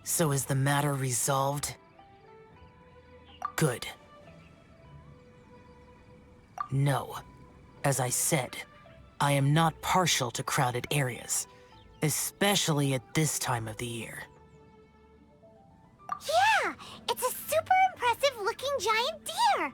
So is the matter resolved? Good. No. As I said, I am not partial to crowded areas, especially at this time of the year. Yeah! It's a super impressive looking giant deer!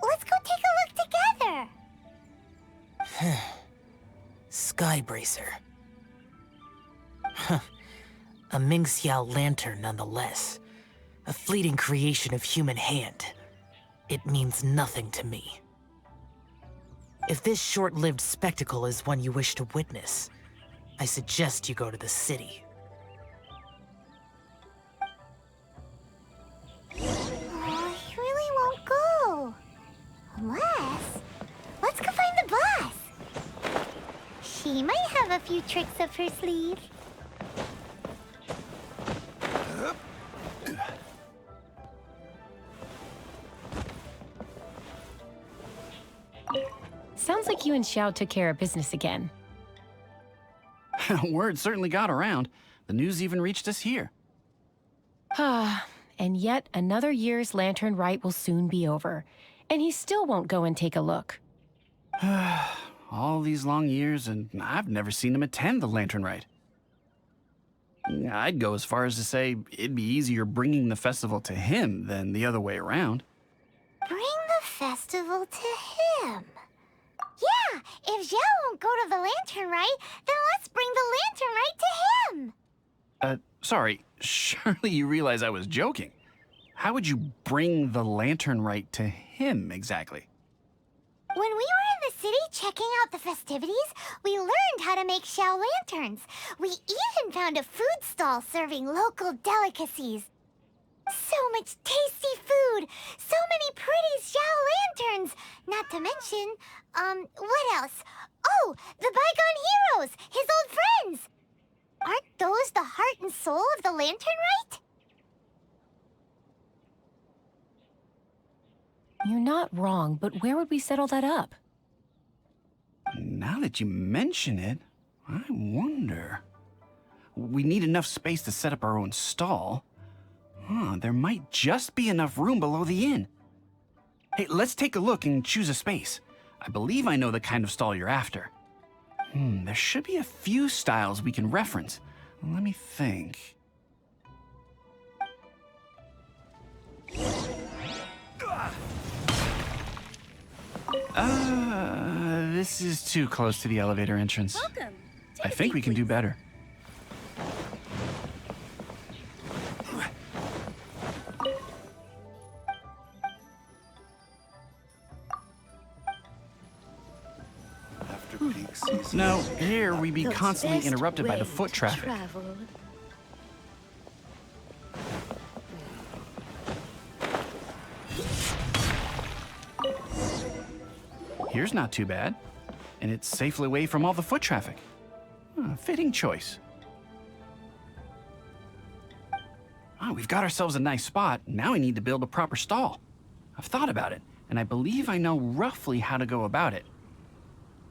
Let's go take a look together! Skybracer. Huh. A Ming Xiao lantern nonetheless. A fleeting creation of human hand. It means nothing to me. If this short-lived spectacle is one you wish to witness, I suggest you go to the city. Oh, he really won't go. Unless... let's go find the boss. She might have a few tricks up her sleeve. Sounds like you and Xiao took care of business again. Word certainly got around. The news even reached us here. And yet another year's lantern rite will soon be over, and he still won't go and take a look. All these long years, and I've never seen him attend the lantern rite. I'd go as far as to say it'd be easier bringing the festival to him than the other way around. Bring the festival to him. Yeah, if Xiao won't go to the lantern rite, then let's bring the lantern rite to him. Sorry, surely you realize I was joking. How would you bring the lantern rite to him exactly? When we were in the city checking out the festivities, we learned how to make Xiao lanterns. We even found a food stall serving local delicacies. So much tasty food! So many pretty Xiao lanterns! Not to mention, what else? Oh, the bygone heroes! His old friends! Aren't those the heart and soul of the lantern rite? You're not wrong, but where would we settle that up? Now that you mention it, I wonder. We need enough space to set up our own stall. There might just be enough room below the inn. Hey, let's take a look and choose a space. I believe I know the kind of stall you're after. There should be a few styles we can reference. Let me think. This is too close to the elevator entrance. Welcome. I think we can do better. No, here we be constantly interrupted by the foot traffic. Here's not too bad, and it's safely away from all the foot traffic. Fitting choice. We've got ourselves a nice spot. Now we need to build a proper stall. I've thought about it, and I believe I know roughly how to go about it.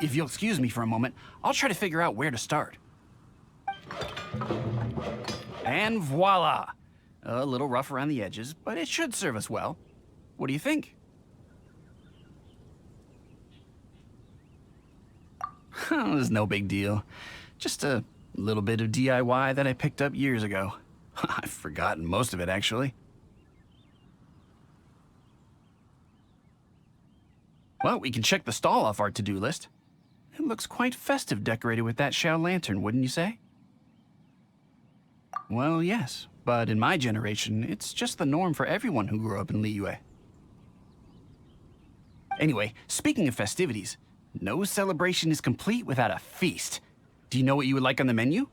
If you'll excuse me for a moment, I'll try to figure out where to start. And voila! A little rough around the edges, but it should serve us well. What do you think? It's no big deal. Just a little bit of DIY that I picked up years ago. I've forgotten most of it, actually. Well, we can check the stall off our to-do list. It looks quite festive decorated with that Xiao lantern, wouldn't you say? Well, yes, but in my generation, it's just the norm for everyone who grew up in Liyue. Anyway, speaking of festivities, no celebration is complete without a feast. Do you know what you would like on the menu?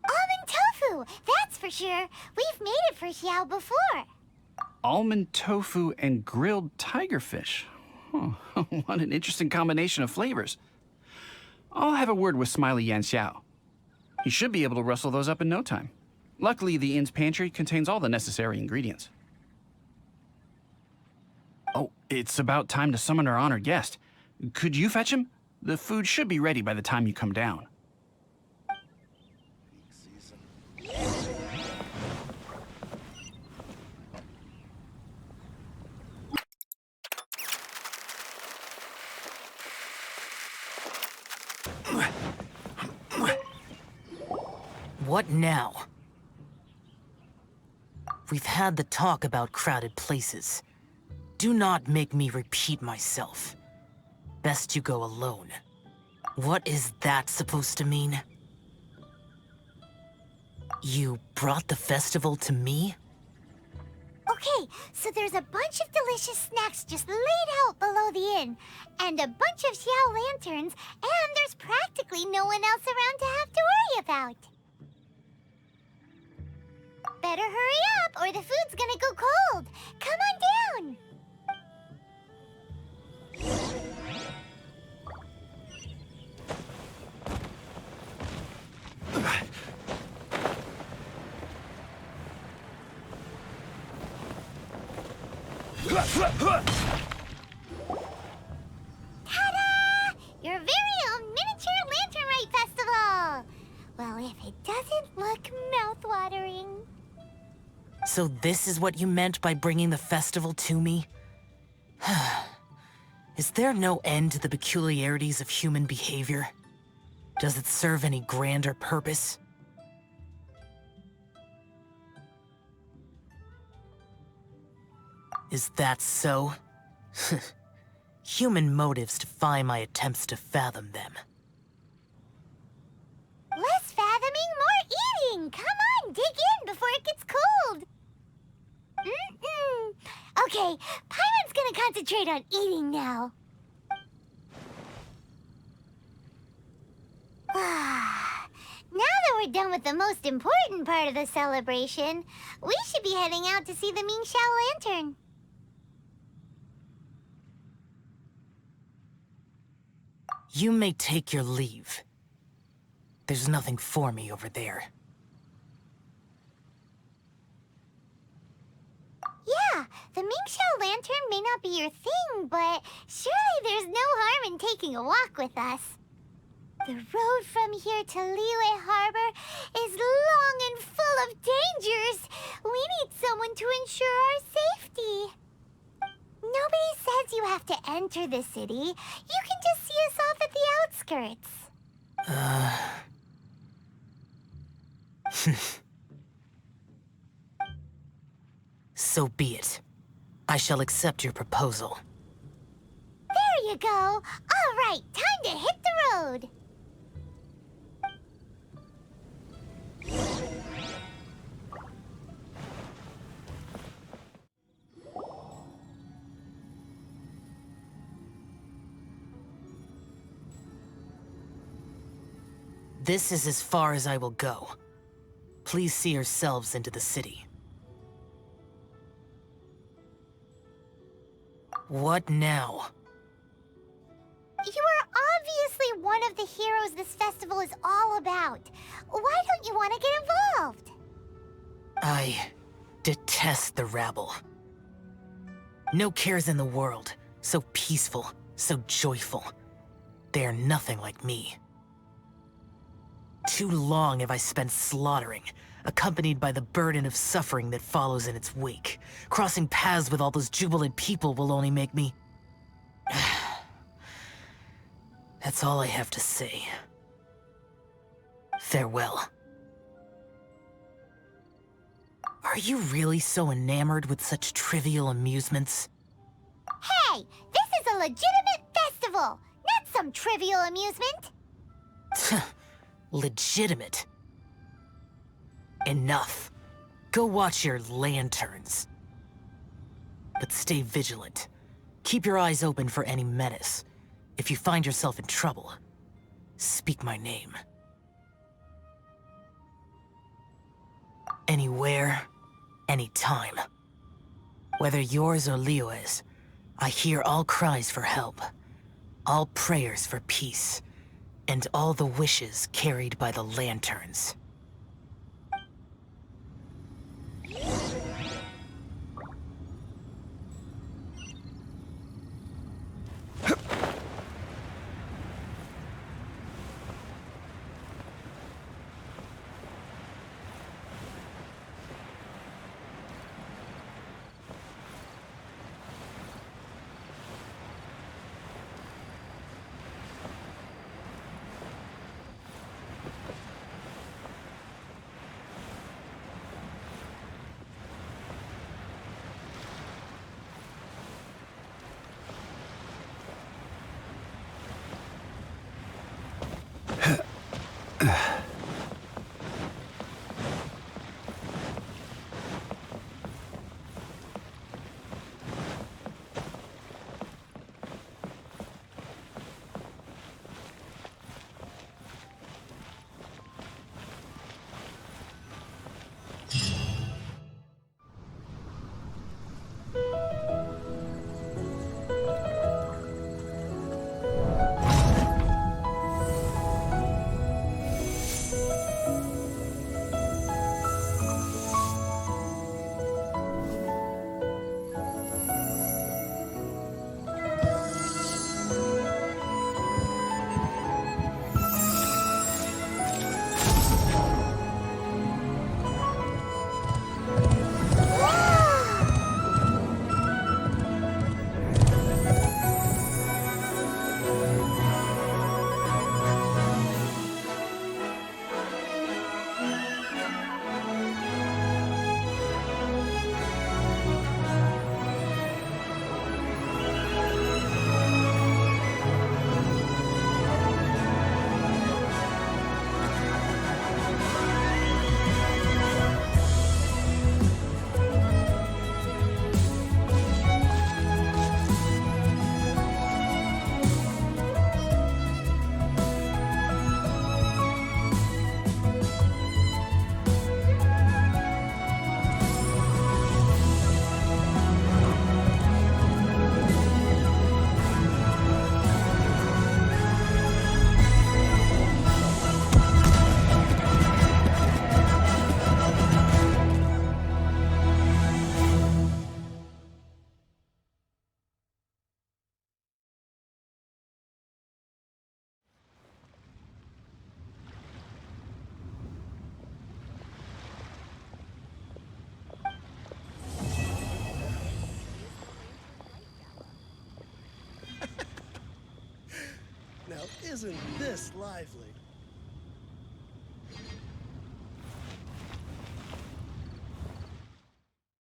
Almond tofu! That's for sure. We've made it for Xiao before. Almond tofu and grilled tigerfish. What an interesting combination of flavors. I'll have a word with Smiley Yan Xiao. He should be able to rustle those up in no time. Luckily, the inn's pantry contains all the necessary ingredients. Oh, it's about time to summon our honored guest. Could you fetch him? The food should be ready by the time you come down. What now? We've had the talk about crowded places. Do not make me repeat myself. Best you go alone. What is that supposed to mean? You brought the festival to me? Okay, so there's a bunch of delicious snacks just laid out below the inn, and a bunch of Xiao lanterns, and there's practically no one else around to have to worry about. Better hurry up, or the food's gonna go cold. Come on down. Ta-da! Your very own miniature lantern rite festival! Well, if it doesn't look mouth-watering. So this is what you meant by bringing the festival to me? Is there no end to the peculiarities of human behavior? Does it serve any grander purpose? Is that so? Human motives defy my attempts to fathom them. Less fathoming, more eating! Come on, dig in before it gets cold! Okay, Paimon's gonna concentrate on eating now. Now that we're done with the most important part of the celebration, we should be heading out to see the Ming Xiao Lantern. You may take your leave. There's nothing for me over there. Yeah, the Ming Xiao Lantern may not be your thing, but surely there's no harm in taking a walk with us. The road from here to Liyue Harbor is long and full of dangers. We need someone to ensure our safety. Nobody says you have to enter the city. You can just see us off at the outskirts. So be it. I shall accept your proposal. There you go. All right, time to hit the road. This is as far as I will go. Please see yourselves into the city. What now? You are obviously one of the heroes this festival is all about. Why don't you want to get involved? I detest the rabble. No cares in the world. So peaceful, so joyful. They are nothing like me. Too long have I spent slaughtering, accompanied by the burden of suffering that follows in its wake. Crossing paths with all those jubilant people will only make me... That's all I have to say. Farewell. Are you really so enamored with such trivial amusements? Hey, this is a legitimate festival, not some trivial amusement. Legitimate. Enough. Go watch your lanterns. But stay vigilant. Keep your eyes open for any menace. If you find yourself in trouble, speak my name. Anywhere, anytime. Whether yours or Liyue's, I hear all cries for help, all prayers for peace, and all the wishes carried by the lanterns. isn't this lively.